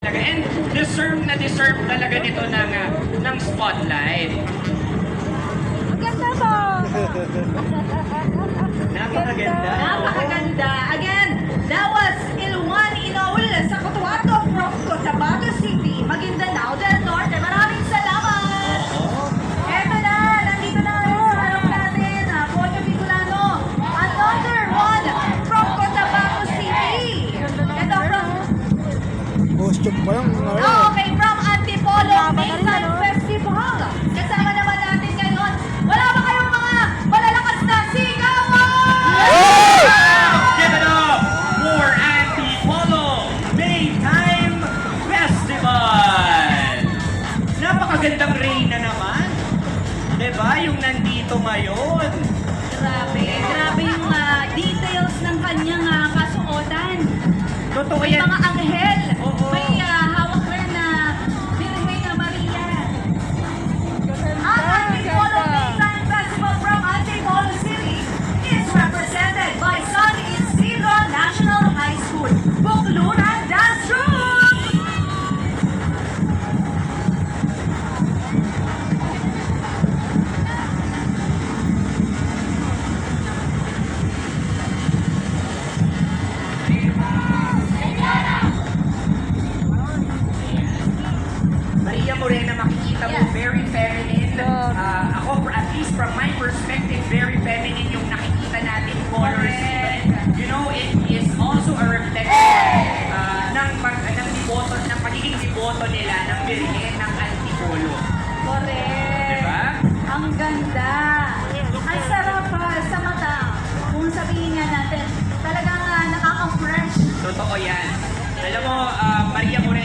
And deserve talaga nito ng spotlight. Maganda ba? Napakaganda. Napakaganda. Again, that was Ilwan Inaul sa Cotabato from Cotabato City, Maguindanao del Norte. Maraming salamat! Eto na, nandito na sa harap natin, Pocho Bicolano. Another one from Cotabato City. Ito from... Costume pa lang. Okay, from Antipolo Maytime Festival. Kasama naman natin ngayon. Wala ba kayong mga malalakas na sigawan? Give it up for Antipolo Maytime Festival! Napakagandang reyna naman. Diba? Yung nandito ngayon. Grabe yung details ng kanyang kasuotan. Totoo May yan. mga anghel. Oo. May hawak rin na Birhen na Maria. Ang Antipolo Maytime Festival from Antipolo City is represented by San Isidro National High School, Bukluran Dance Troupe. Maria Morena, makikita mo, Yes. very feminine. Ako, at least from my perspective, very feminine yung nakikita natin colors. Correct. You know, it is also a reflection ng diboto, ng pagiging diboto nila ng Birhen ng Antipolo. Correct. Diba? Ang ganda. Ang sarap sa mata. Kung sabihin nga natin, talagang nakaka-fresh. Totoo yan. Alam mo, Maria Morena,